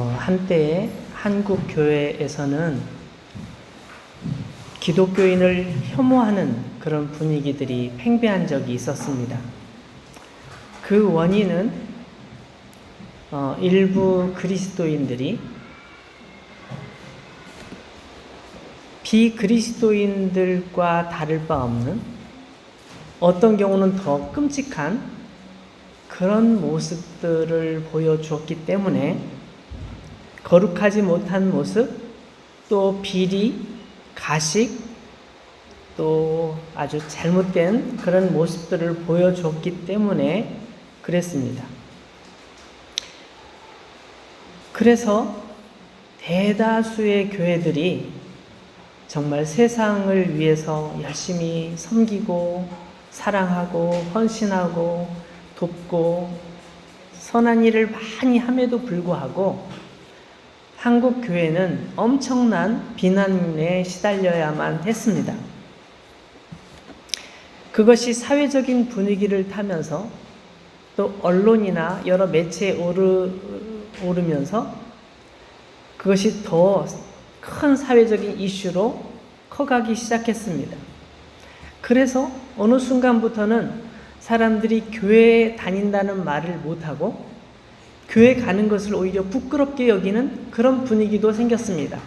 한때에 한국 교회에서는 기독교인을 혐오하는 그런 분위기들이 팽배한 적이 있었습니다. 그 원인은 일부 그리스도인들이 비그리스도인들과 다를 바 없는, 어떤 경우는 더 끔찍한 그런 모습들을 보여주었기 때문에 거룩하지 못한 모습, 또 비리, 가식, 또 아주 잘못된 그런 모습들을 보여주었기 때문에 그랬습니다. 그래서 대다수의 교회들이 정말 세상을 위해서 열심히 섬기고 사랑하고 헌신하고 돕고 선한 일을 많이 함에도 불구하고 한국 교회는 엄청난 비난에 시달려야만 했습니다. 그것이 사회적인 분위기를 타면서 또 언론이나 여러 매체에 오르면서 그것이 더 큰 사회적인 이슈로 커가기 시작했습니다. 그래서 어느 순간부터는 사람들이 교회에 다닌다는 말을 못하고 교회 가는 것을 오히려 부끄럽게 여기는 그런 분위기도 생겼습니다.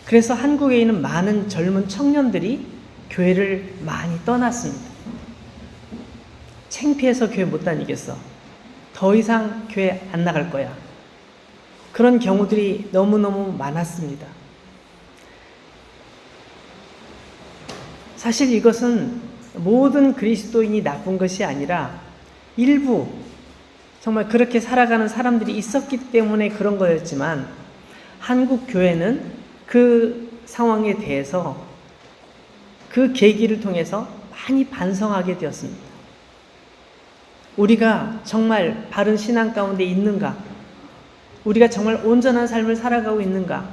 그래서 한국에 있는 많은 젊은 청년들이 교회를 많이 떠났습니다. 창피해서 교회 못 다니겠어. 더 이상 교회 안 나갈 거야. 그런 경우들이 너무너무 많았습니다. 사실 이것은 모든 그리스도인이 나쁜 것이 아니라 일부 정말 그렇게 살아가는 사람들이 있었기 때문에 그런 거였지만, 한국 교회는 그 상황에 대해서 그 계기를 통해서 많이 반성하게 되었습니다. 우리가 정말 바른 신앙 가운데 있는가? 우리가 정말 온전한 삶을 살아가고 있는가?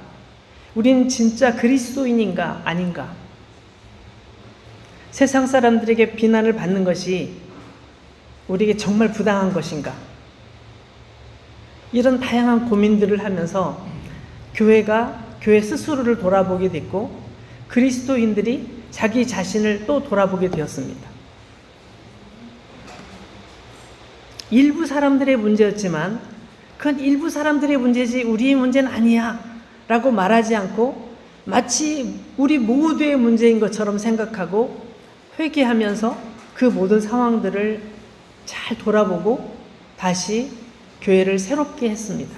우리는 진짜 그리스도인인가 아닌가? 세상 사람들에게 비난을 받는 것이 우리에게 정말 부당한 것인가? 이런 다양한 고민들을 하면서 교회 스스로를 돌아보게 됐고, 그리스도인들이 자기 자신을 또 돌아보게 되었습니다. 일부 사람들의 문제였지만 그건 일부 사람들의 문제지 우리의 문제는 아니야 라고 말하지 않고 마치 우리 모두의 문제인 것처럼 생각하고 회개하면서 그 모든 상황들을 잘 돌아보고 다시 교회를 새롭게 했습니다.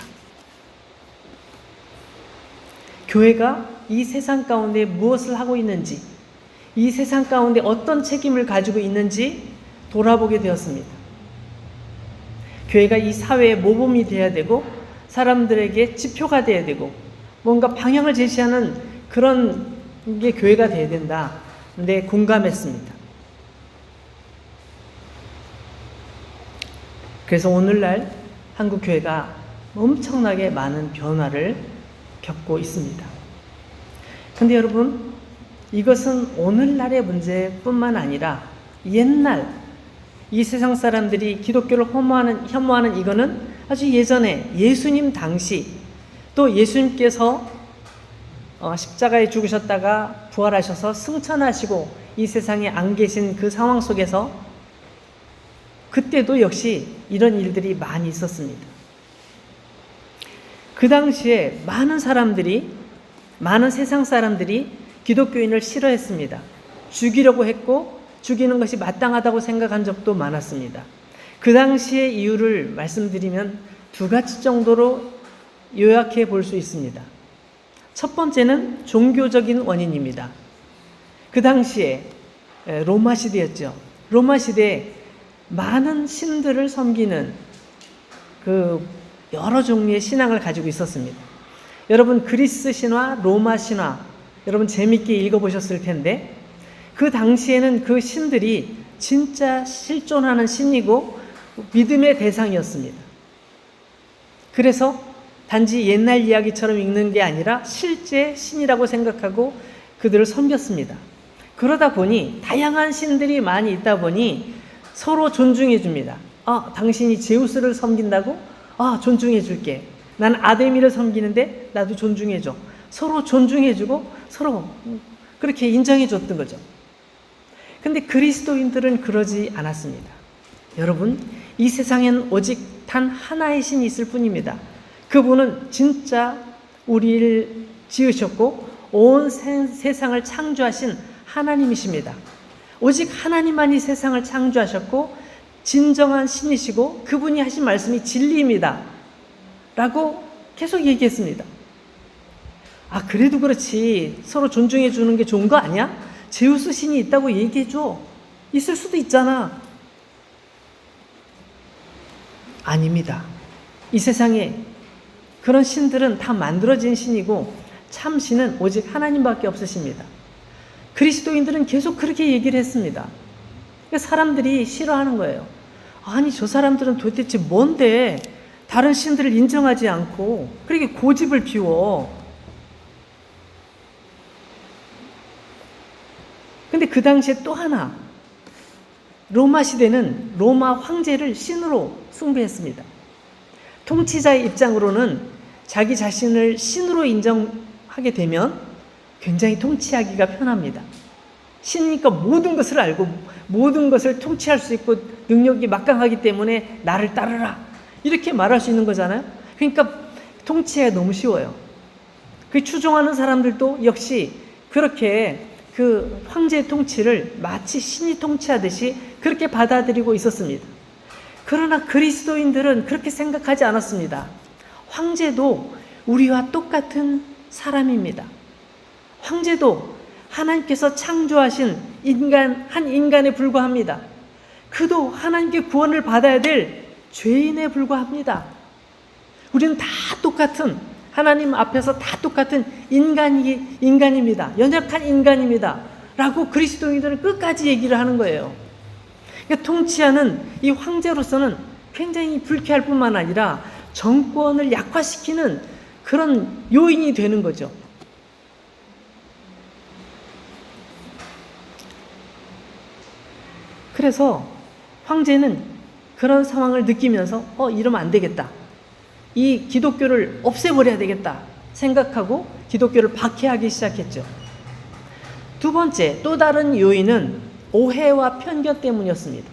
교회가 이 세상 가운데 무엇을 하고 있는지, 이 세상 가운데 어떤 책임을 가지고 있는지 돌아보게 되었습니다. 교회가 이 사회의 모범이 되어야 되고 사람들에게 지표가 되어야 되고 뭔가 방향을 제시하는 그런 게 교회가 되어야 된다. 근데 공감했습니다. 그래서 오늘날 한국 교회가 엄청나게 많은 변화를 겪고 있습니다. 근데 여러분, 이것은 오늘날의 문제뿐만 아니라 옛날 이 세상 사람들이 기독교를 혐오하는 이거는 아주 예전에 예수님 당시, 또 예수님께서 십자가에 죽으셨다가 부활하셔서 승천하시고 이 세상에 안 계신 그 상황 속에서 그때도 역시 이런 일들이 많이 있었습니다. 그 당시에 많은 세상 사람들이 기독교인을 싫어했습니다. 죽이려고 했고 죽이는 것이 마땅하다고 생각한 적도 많았습니다. 그 당시의 이유를 말씀드리면 두 가지 정도로 요약해 볼 수 있습니다. 첫 번째는 종교적인 원인입니다. 그 당시에 로마 시대였죠. 로마 시대에 많은 신들을 섬기는 그 여러 종류의 신앙을 가지고 있었습니다. 여러분, 그리스 신화, 로마 신화 여러분 재밌게 읽어보셨을 텐데, 그 당시에는 그 신들이 진짜 실존하는 신이고 믿음의 대상이었습니다. 그래서 단지 옛날 이야기처럼 읽는 게 아니라 실제 신이라고 생각하고 그들을 섬겼습니다. 그러다 보니 다양한 신들이 많이 있다 보니 서로 존중해 줍니다. 당신이 제우스를 섬긴다고? 존중해 줄게. 난 아데미를 섬기는데 나도 존중해줘. 서로 존중해주고 서로 그렇게 인정해줬던 거죠. 근데 그리스도인들은 그러지 않았습니다. 여러분, 이 세상엔 오직 단 하나의 신이 있을 뿐입니다. 그분은 진짜 우리를 지으셨고 온 세상을 창조하신 하나님이십니다. 오직 하나님만이 세상을 창조하셨고 진정한 신이시고 그분이 하신 말씀이 진리입니다. 라고 계속 얘기했습니다. 아, 그래도 그렇지. 서로 존중해 주는 게 좋은 거 아니야? 제우스 신이 있다고 얘기해줘. 있을 수도 있잖아. 아닙니다. 이 세상에 그런 신들은 다 만들어진 신이고 참 신은 오직 하나님밖에 없으십니다. 그리스도인들은 계속 그렇게 얘기를 했습니다. 사람들이 싫어하는 거예요. 아니, 저 사람들은 도대체 뭔데 다른 신들을 인정하지 않고 그렇게 고집을 피워. 근데 그 당시에 또 하나, 로마 시대는 로마 황제를 신으로 숭배했습니다. 통치자의 입장으로는 자기 자신을 신으로 인정하게 되면 굉장히 통치하기가 편합니다. 신이니까 모든 것을 알고 모든 것을 통치할 수 있고 능력이 막강하기 때문에 나를 따르라, 이렇게 말할 수 있는 거잖아요. 그러니까 통치하기가 너무 쉬워요. 그 추종하는 사람들도 역시 그렇게 그 황제의 통치를 마치 신이 통치하듯이 그렇게 받아들이고 있었습니다. 그러나 그리스도인들은 그렇게 생각하지 않았습니다. 황제도 우리와 똑같은 사람입니다. 황제도 하나님께서 창조하신 한 인간에 불과합니다. 그도 하나님께 구원을 받아야 될 죄인에 불과합니다. 우리는 다 똑같은, 하나님 앞에서 다 똑같은 인간입니다. 연약한 인간입니다. 라고 그리스도인들은 끝까지 얘기를 하는 거예요. 그러니까 통치하는 이 황제로서는 굉장히 불쾌할 뿐만 아니라 정권을 약화시키는 그런 요인이 되는 거죠. 그래서 황제는 그런 상황을 느끼면서 이러면 안 되겠다. 이 기독교를 없애버려야 되겠다 생각하고 기독교를 박해하기 시작했죠. 두 번째, 또 다른 요인은 오해와 편견 때문이었습니다.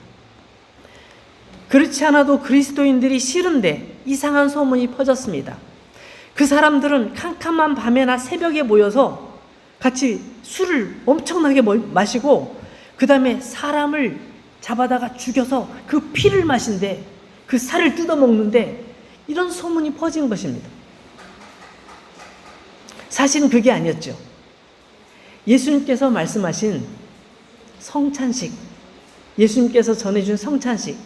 그렇지 않아도 그리스도인들이 싫은데 이상한 소문이 퍼졌습니다. 그 사람들은 캄캄한 밤에나 새벽에 모여서 같이 술을 엄청나게 마시고 그 다음에 사람을 잡아다가 죽여서 그 피를 마신대, 그 살을 뜯어먹는데, 이런 소문이 퍼진 것입니다. 사실은 그게 아니었죠. 예수님께서 말씀하신 성찬식, 예수님께서 전해준 성찬식,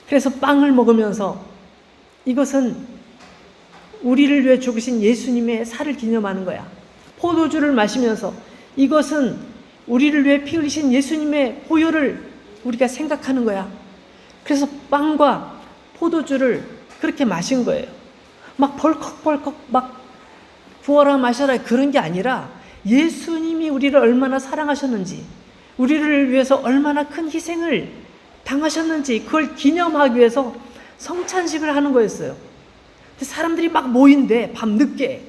그래서 빵을 먹으면서 이것은 우리를 위해 죽으신 예수님의 살을 기념하는 거야. 포도주를 마시면서 이것은 우리를 위해 피 흘리신 예수님의 보혈을 우리가 생각하는 거야. 그래서 빵과 포도주를 그렇게 마신 거예요. 막 벌컥벌컥 막 부어라 마셔라 그런 게 아니라 예수님이 우리를 얼마나 사랑하셨는지, 우리를 위해서 얼마나 큰 희생을 당하셨는지 그걸 기념하기 위해서 성찬식을 하는 거였어요. 근데 사람들이 막 모인대, 밤늦게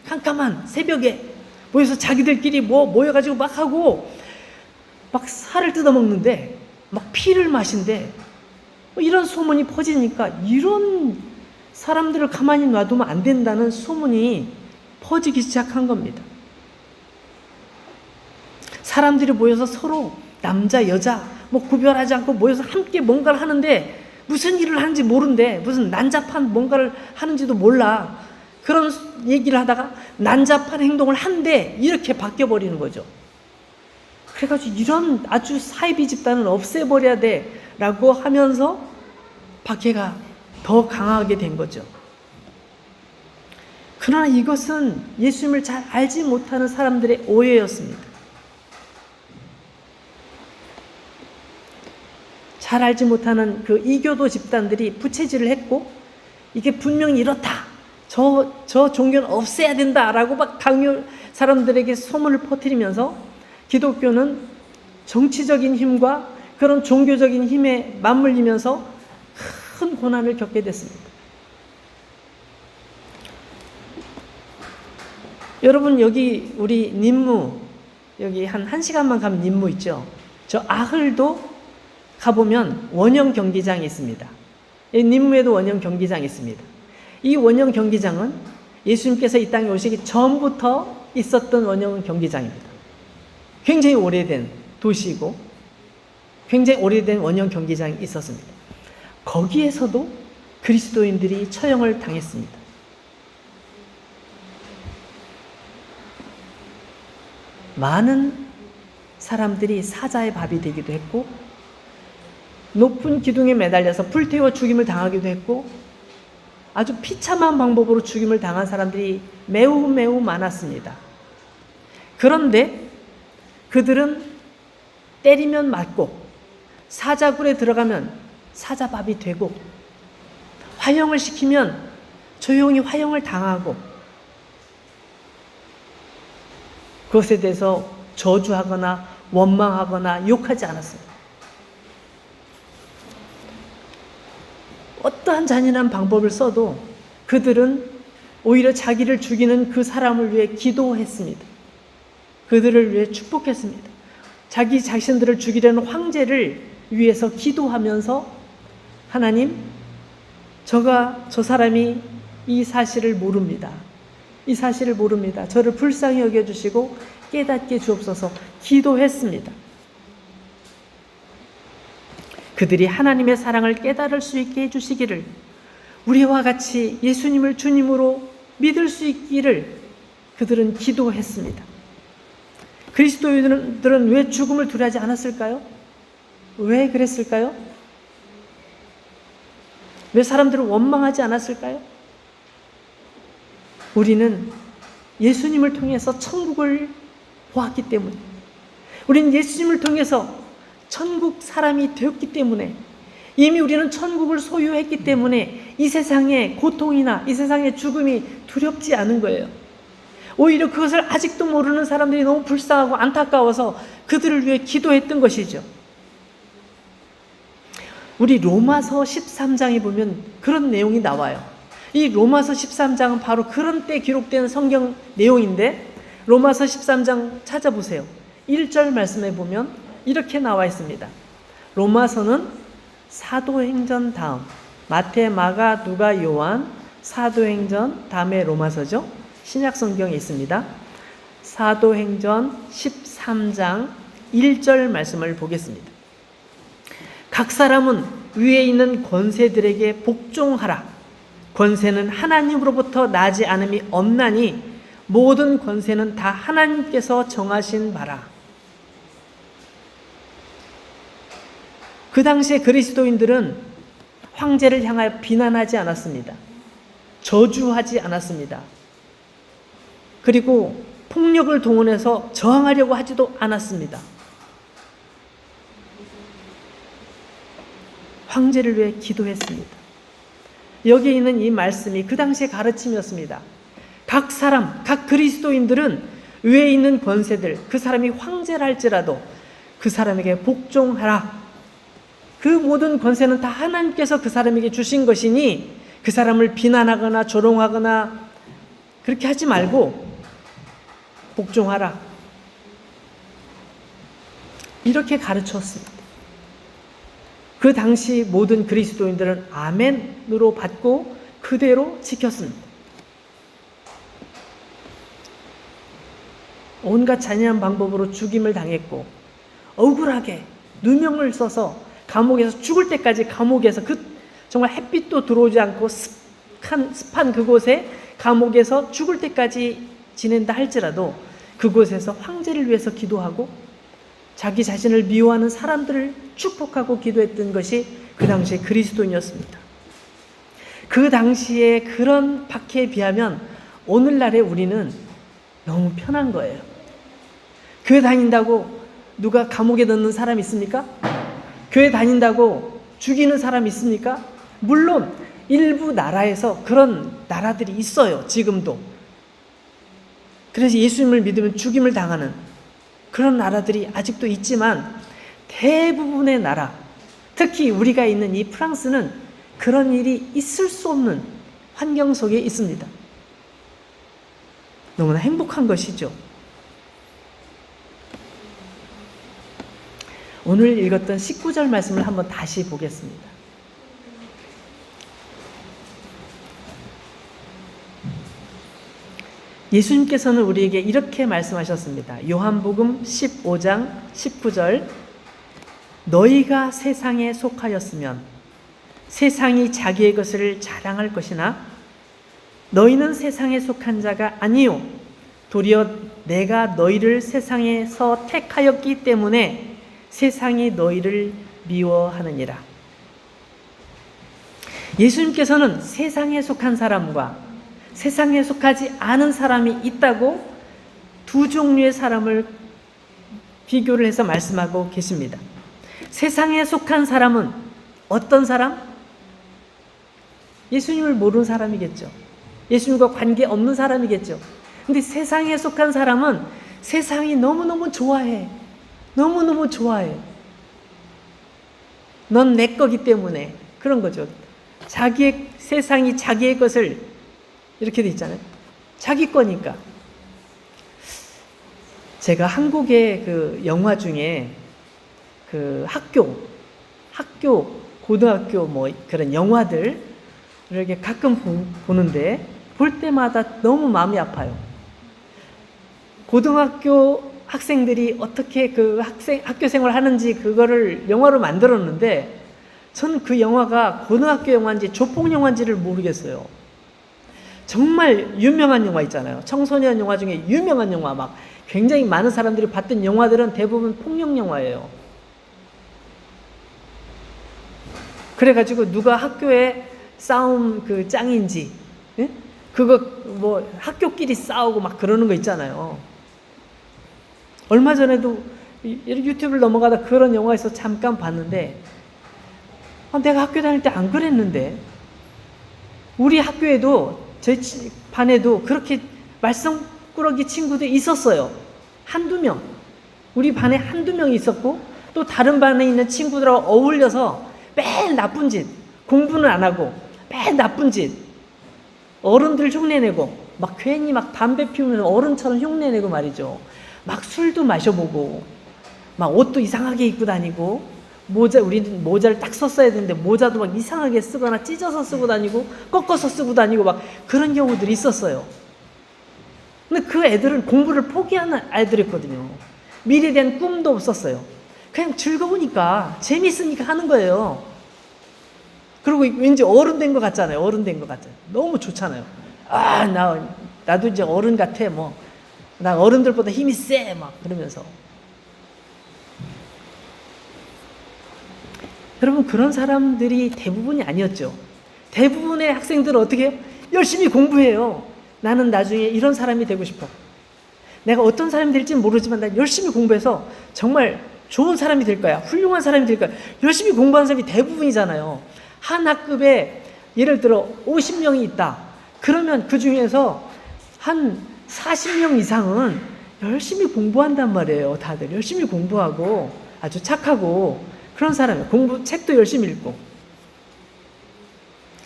캄캄한 새벽에 모여서 자기들끼리 모여가지고 막 하고 막 살을 뜯어먹는데 막 피를 마신대. 이런 소문이 퍼지니까 이런 사람들을 가만히 놔두면 안 된다는 소문이 퍼지기 시작한 겁니다. 사람들이 모여서 서로 남자 여자 구별하지 않고 모여서 함께 뭔가를 하는데 무슨 일을 하는지 모른대. 무슨 난잡한 뭔가를 하는지도 몰라. 그런 얘기를 하다가 난잡한 행동을 한대, 이렇게 바뀌어버리는 거죠. 그래가지고 이런 아주 사이비 집단은 없애버려야 돼 라고 하면서 박해가 더 강하게 된 거죠. 그러나 이것은 예수님을 잘 알지 못하는 사람들의 오해였습니다. 잘 알지 못하는 그 이교도 집단들이 부채질을 했고, 이게 분명히 이렇다, 저 종교는 없애야 된다라고 막 사람들에게 소문을 퍼뜨리면서 기독교는 정치적인 힘과 그런 종교적인 힘에 맞물리면서 큰 고난을 겪게 됐습니다. 여러분, 여기 우리 님무, 여기 한 1시간만 가면 님무 있죠? 저 아흘도 가보면 원형 경기장이 있습니다. 님무에도 원형 경기장이 있습니다. 이 원형 경기장은 예수님께서 이 땅에 오시기 전부터 있었던 원형 경기장입니다. 굉장히 오래된 도시이고 굉장히 오래된 원형 경기장이 있었습니다. 거기에서도 그리스도인들이 처형을 당했습니다. 많은 사람들이 사자의 밥이 되기도 했고 높은 기둥에 매달려서 불태워 죽임을 당하기도 했고 아주 비참한 방법으로 죽임을 당한 사람들이 매우 많았습니다. 그런데 그들은 때리면 맞고 사자굴에 들어가면 사자밥이 되고 화형을 시키면 조용히 화형을 당하고 그것에 대해서 저주하거나 원망하거나 욕하지 않았습니다. 어떠한 잔인한 방법을 써도 그들은 오히려 자기를 죽이는 그 사람을 위해 기도했습니다. 그들을 위해 축복했습니다. 자기 자신들을 죽이려는 황제를 위해서 기도하면서 하나님, 저 사람이 이 사실을 모릅니다. 이 사실을 모릅니다. 저를 불쌍히 여겨주시고 깨닫게 주옵소서 기도했습니다. 그들이 하나님의 사랑을 깨달을 수 있게 해주시기를, 우리와 같이 예수님을 주님으로 믿을 수 있기를 그들은 기도했습니다. 그리스도인들은 왜 죽음을 두려워하지 않았을까요? 왜 그랬을까요? 왜 사람들을 원망하지 않았을까요? 우리는 예수님을 통해서 천국을 보았기 때문에, 우리는 예수님을 통해서 천국 사람이 되었기 때문에, 이미 우리는 천국을 소유했기 때문에 이 세상의 고통이나 이 세상의 죽음이 두렵지 않은 거예요. 오히려 그것을 아직도 모르는 사람들이 너무 불쌍하고 안타까워서 그들을 위해 기도했던 것이죠. 우리 로마서 13장에 보면 그런 내용이 나와요. 이 로마서 13장은 바로 그런 때 기록된 성경 내용인데, 로마서 13장 찾아보세요. 1절 말씀에 보면 이렇게 나와 있습니다. 로마서는 사도행전 다음, 마태, 마가, 누가, 요한, 사도행전 다음에 로마서죠. 신약 성경에 있습니다. 사도행전 13장 1절 말씀을 보겠습니다. 각 사람은 위에 있는 권세들에게 복종하라. 권세는 하나님으로부터 나지 않음이 없나니 모든 권세는 다 하나님께서 정하신 바라. 그 당시에 그리스도인들은 황제를 향하여 비난하지 않았습니다. 저주하지 않았습니다. 그리고 폭력을 동원해서 저항하려고 하지도 않았습니다. 황제를 위해 기도했습니다. 여기 있는 이 말씀이 그 당시의 가르침이었습니다. 각 사람, 각 그리스도인들은 위에 있는 권세들, 그 사람이 황제라 할지라도 그 사람에게 복종하라. 그 모든 권세는 다 하나님께서 그 사람에게 주신 것이니 그 사람을 비난하거나 조롱하거나 그렇게 하지 말고 복종하라. 이렇게 가르쳤습니다. 그 당시 모든 그리스도인들은 아멘으로 받고 그대로 지켰습니다. 온갖 잔인한 방법으로 죽임을 당했고 억울하게 누명을 써서 감옥에서 죽을 때까지 감옥에서 정말 햇빛도 들어오지 않고 습한 그곳에 감옥에서 죽을 때까지 지낸다 할지라도 그곳에서 황제를 위해서 기도하고 자기 자신을 미워하는 사람들을 축복하고 기도했던 것이 그 당시의 그리스도인이었습니다. 그 당시에 그런 박해에 비하면 오늘날의 우리는 너무 편한 거예요. 교회 다닌다고 누가 감옥에 넣는 사람 있습니까? 교회 다닌다고 죽이는 사람 있습니까? 물론 일부 나라에서 그런 나라들이 있어요. 지금도. 그래서 예수님을 믿으면 죽임을 당하는 그런 나라들이 아직도 있지만 대부분의 나라, 특히 우리가 있는 이 프랑스는 그런 일이 있을 수 없는 환경 속에 있습니다. 너무나 행복한 것이죠. 오늘 읽었던 19절 말씀을 한번 다시 보겠습니다. 예수님께서는 우리에게 이렇게 말씀하셨습니다. 요한복음 15장 19절, 너희가 세상에 속하였으면 세상이 자기의 것을 자랑할 것이나 너희는 세상에 속한 자가 아니요 도리어 내가 너희를 세상에서 택하였기 때문에 세상이 너희를 미워하느니라. 예수님께서는 세상에 속한 사람과 세상에 속하지 않은 사람이 있다고 두 종류의 사람을 비교를 해서 말씀하고 계십니다. 세상에 속한 사람은 어떤 사람? 예수님을 모르는 사람이겠죠. 예수님과 관계없는 사람이겠죠. 근데 세상에 속한 사람은 세상이 너무너무 좋아해. 너무너무 좋아해. 넌 내 거기 때문에. 그런 거죠. 세상이 자기의 것을, 이렇게 돼 있잖아요. 자기 거니까. 제가 한국의 그 영화 중에 그 학교, 고등학교 뭐 그런 영화들 이렇게 가끔 보는데 볼 때마다 너무 마음이 아파요. 고등학교 학생들이 어떻게 그 학교 생활을 하는지 그거를 영화로 만들었는데 저는 그 영화가 고등학교 영화인지 조폭 영화인지를 모르겠어요. 정말 유명한 영화 있잖아요. 청소년 영화 중에 유명한 영화, 막 굉장히 많은 사람들이 봤던 영화들은 대부분 폭력 영화예요. 그래가지고 누가 학교에 싸움 그 짱인지, 예? 그거 뭐 학교끼리 싸우고 막 그러는 거 있잖아요. 얼마 전에도 유튜브를 넘어가다 그런 영화에서 잠깐 봤는데, 내가 학교 다닐 때 안 그랬는데, 우리 학교에도 제 반에도 그렇게 말썽꾸러기 친구들이 있었어요. 한두 명. 우리 반에 한두 명 있었고, 또 다른 반에 있는 친구들하고 어울려서 매일 나쁜 짓, 공부는 안 하고 매일 나쁜 짓, 어른들 흉내내고 막 괜히 막 담배 피우면 어른처럼 흉내내고 말이죠. 막 술도 마셔보고 막 옷도 이상하게 입고 다니고, 우리는 모자를 딱 썼어야 되는데 모자도 막 이상하게 쓰거나 찢어서 쓰고 다니고 꺾어서 쓰고 다니고 막 그런 경우들이 있었어요. 근데 그 애들은 공부를 포기하는 애들이었거든요. 미래에 대한 꿈도 없었어요. 그냥 즐거우니까, 재밌으니까 하는 거예요. 그리고 왠지 어른 된 것 같잖아요. 어른 된 것 같잖아요. 너무 좋잖아요. 나도 이제 어른 같아. 뭐, 나 어른들보다 힘이 세. 막 그러면서. 여러분, 그런 사람들이 대부분이 아니었죠. 대부분의 학생들은 어떻게 해요? 열심히 공부해요. 나는 나중에 이런 사람이 되고 싶어. 내가 어떤 사람이 될지는 모르지만 난 열심히 공부해서 정말 좋은 사람이 될 거야. 훌륭한 사람이 될 거야. 열심히 공부하는 사람이 대부분이잖아요. 한 학급에 예를 들어 50명이 있다. 그러면 그 중에서 한 40명 이상은 열심히 공부한단 말이에요. 다들 열심히 공부하고 아주 착하고 그런 사람이에요. 책도 열심히 읽고.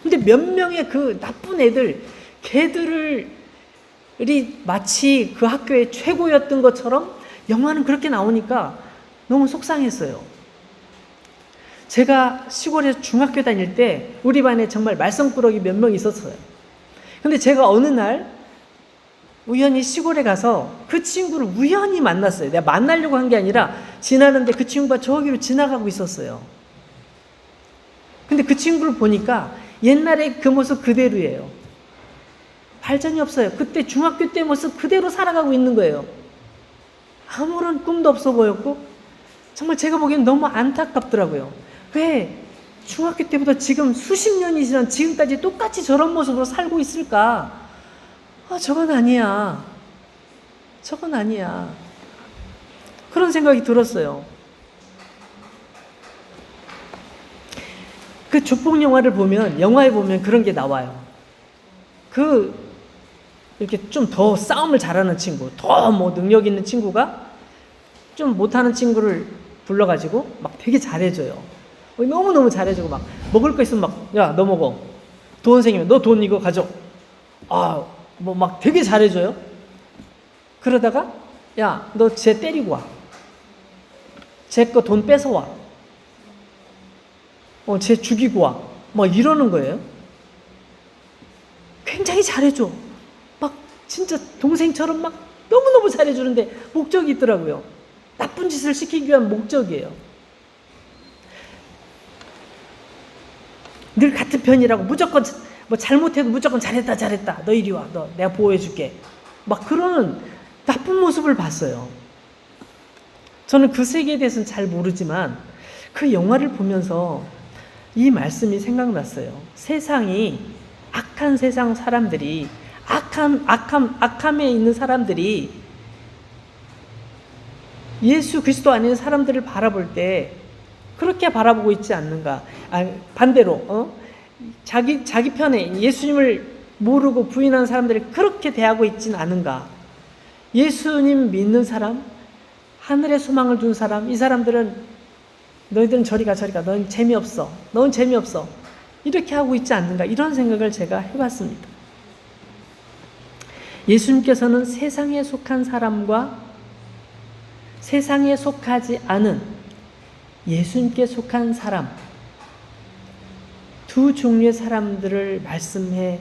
근데 몇 명의 그 나쁜 애들, 걔들이 마치 그 학교의 최고였던 것처럼 영화는 그렇게 나오니까 너무 속상했어요. 제가 시골에서 중학교 다닐 때 우리 반에 정말 말썽꾸러기 몇 명 있었어요. 근데 제가 어느 날 우연히 시골에 가서 그 친구를 우연히 만났어요. 내가 만나려고 한 게 아니라 지나는데 그 친구가 저기로 지나가고 있었어요. 근데 그 친구를 보니까 옛날에 그 모습 그대로예요. 발전이 없어요. 그때 중학교 때 모습 그대로 살아가고 있는 거예요. 아무런 꿈도 없어 보였고 정말 제가 보기엔 너무 안타깝더라고요. 왜 중학교 때부터 지금 수십 년이 지난 지금까지 똑같이 저런 모습으로 살고 있을까? 저건 아니야. 저건 아니야. 그런 생각이 들었어요. 그 조폭 영화를 보면, 영화에 보면 그런 게 나와요. 이렇게 좀 더 싸움을 잘하는 친구, 더 뭐 능력 있는 친구가 좀 못하는 친구를 불러가지고 막 되게 잘해줘요. 너무너무 잘해주고 막 먹을 거 있으면 막, 야, 너 먹어. 돈 생기면 너 돈 이거 가져. 뭐 막 되게 잘해줘요. 그러다가 야, 너 쟤 때리고 와. 쟤 거 돈 뺏어와. 쟤 죽이고 와. 막 이러는 거예요. 굉장히 잘해줘. 막 진짜 동생처럼 막 너무너무 잘해주는데 목적이 있더라고요. 나쁜 짓을 시키기 위한 목적이에요. 늘 같은 편이라고 무조건 뭐 잘못해도 무조건 잘했다. 너 이리 와. 너 내가 보호해줄게. 막 그런 나쁜 모습을 봤어요. 저는 그 세계에 대해서는 잘 모르지만 그 영화를 보면서 이 말씀이 생각났어요. 세상이 악한 세상 사람들이 악함에 있는 사람들이 예수 그리스도 아닌 사람들을 바라볼 때 그렇게 바라보고 있지 않는가? 반대로 자기 편에 예수님을 모르고 부인하는 사람들을 그렇게 대하고 있진 않은가? 예수님 믿는 사람, 하늘에 소망을 둔 사람, 이 사람들은 너희들은 저리 가. 넌 재미없어. 이렇게 하고 있지 않는가? 이런 생각을 제가 해봤습니다. 예수님께서는 세상에 속한 사람과 세상에 속하지 않은 예수님께 속한 사람, 두 종류의 사람들을 말씀해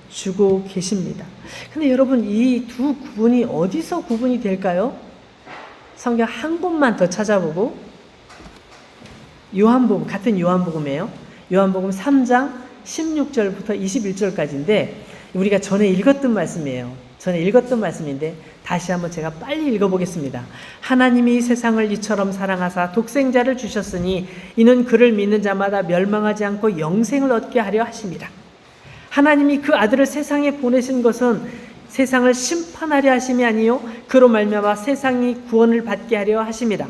주고 계십니다. 근데 여러분, 이 두 구분이 어디서 구분이 될까요? 성경 한 곳만 더 찾아보고, 요한복음, 같은 요한복음이에요. 요한복음 3장 16절부터 21절까지인데, 우리가 전에 읽었던 말씀인데 다시 한번 제가 빨리 읽어보겠습니다. 하나님이 세상을 이처럼 사랑하사 독생자를 주셨으니 이는 그를 믿는 자마다 멸망하지 않고 영생을 얻게 하려 하심이라. 하나님이 그 아들을 세상에 보내신 것은 세상을 심판하려 하심이 아니요 그로 말미암아 세상이 구원을 받게 하려 하심이라.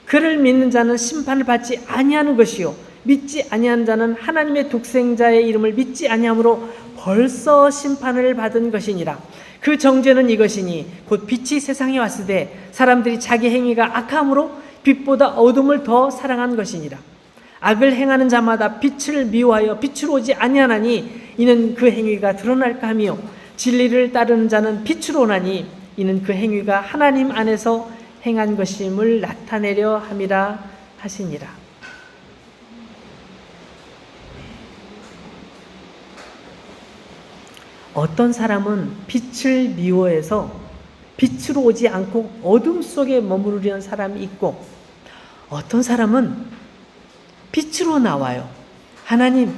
그를 믿는 자는 심판을 받지 아니하는 것이요 믿지 아니하는 자는 하나님의 독생자의 이름을 믿지 아니함으로 벌써 심판을 받은 것이니라. 그 정죄는 이것이니 곧 빛이 세상에 왔으되 사람들이 자기 행위가 악함으로 빛보다 어둠을 더 사랑한 것이니라. 악을 행하는 자마다 빛을 미워하여 빛으로 오지 아니하나니 이는 그 행위가 드러날까 하며 진리를 따르는 자는 빛으로 오나니 이는 그 행위가 하나님 안에서 행한 것임을 나타내려 함이라 하시니라. 어떤 사람은 빛을 미워해서 빛으로 오지 않고 어둠 속에 머무르려는 사람이 있고, 어떤 사람은 빛으로 나와요. 하나님,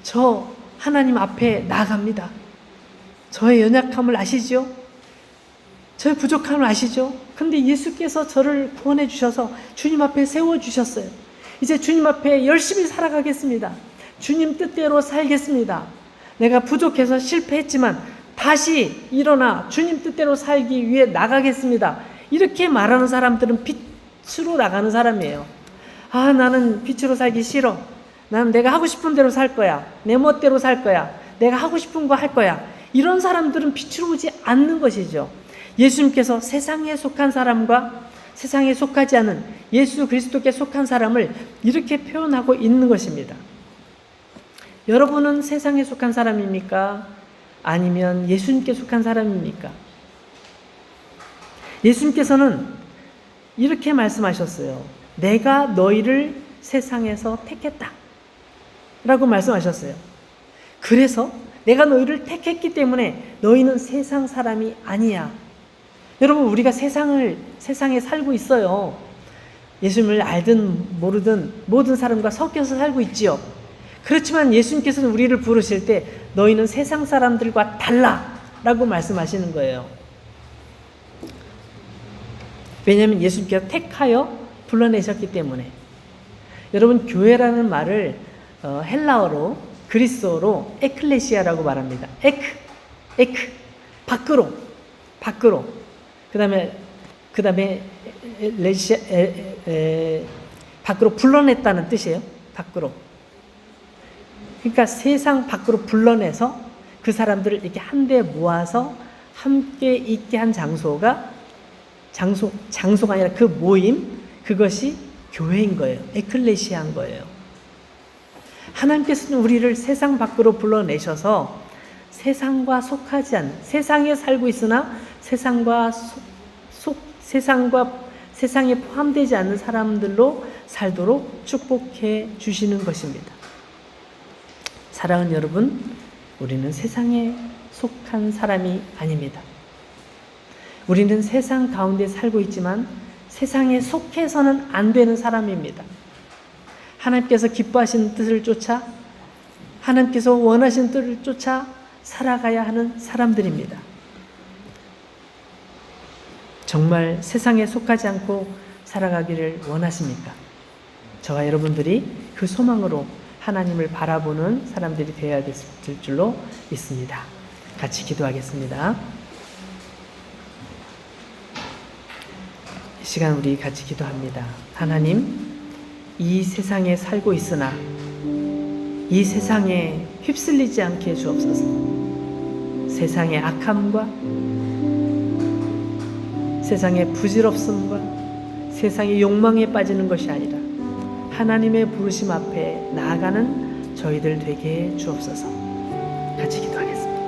저 하나님 앞에 나아갑니다. 저의 연약함을 아시죠? 저의 부족함을 아시죠? 근데 예수께서 저를 구원해 주셔서 주님 앞에 세워주셨어요. 이제 주님 앞에 열심히 살아가겠습니다. 주님 뜻대로 살겠습니다. 내가 부족해서 실패했지만 다시 일어나 주님 뜻대로 살기 위해 나가겠습니다. 이렇게 말하는 사람들은 빛으로 나가는 사람이에요. 나는 빛으로 살기 싫어. 나는 내가 하고 싶은 대로 살 거야. 내 멋대로 살 거야. 내가 하고 싶은 거 할 거야. 이런 사람들은 빛으로 오지 않는 것이죠. 예수님께서 세상에 속한 사람과 세상에 속하지 않은 예수 그리스도께 속한 사람을 이렇게 표현하고 있는 것입니다. 여러분은 세상에 속한 사람입니까? 아니면 예수님께 속한 사람입니까? 예수님께서는 이렇게 말씀하셨어요. 내가 너희를 세상에서 택했다 라고 말씀하셨어요. 그래서 내가 너희를 택했기 때문에 너희는 세상 사람이 아니야. 여러분, 우리가 세상에 살고 있어요. 예수님을 알든 모르든 모든 사람과 섞여서 살고 있지요. 그렇지만 예수님께서는 우리를 부르실 때 너희는 세상 사람들과 달라 라고 말씀하시는 거예요. 왜냐하면 예수님께서 택하여 불러내셨기 때문에. 여러분, 교회라는 말을 헬라어로 그리스어로 에클레시아라고 말합니다. 에크 밖으로 그 다음에 밖으로 불러냈다는 뜻이에요. 밖으로. 그러니까 세상 밖으로 불러내서 그 사람들을 이렇게 한데 모아서 함께 있게 한 장소가 아니라 그 모임, 그것이 교회인 거예요. 에클레시아인 거예요. 하나님께서는 우리를 세상 밖으로 불러내셔서 세상과 속하지 않는, 세상에 살고 있으나 세상에 포함되지 않는 사람들로 살도록 축복해 주시는 것입니다. 사랑하는 여러분, 우리는 세상에 속한 사람이 아닙니다. 우리는 세상 가운데 살고 있지만 세상에 속해서는 안 되는 사람입니다. 하나님께서 기뻐하시는 뜻을 쫓아, 하나님께서 원하시는 뜻을 쫓아 살아가야 하는 사람들입니다. 정말 세상에 속하지 않고 살아가기를 원하십니까? 저와 여러분들이 그 소망으로 하나님을 바라보는 사람들이 되어야 될 줄로 믿습니다. 같이 기도하겠습니다. 이 시간 우리 같이 기도합니다. 하나님, 이 세상에 살고 있으나 이 세상에 휩쓸리지 않게 주옵소서. 세상의 악함과 세상의 부질없음과 세상의 욕망에 빠지는 것이 아니라 하나님의 부르심 앞에 나아가는 저희들 되게 주옵소서. 같이 기도하겠습니다.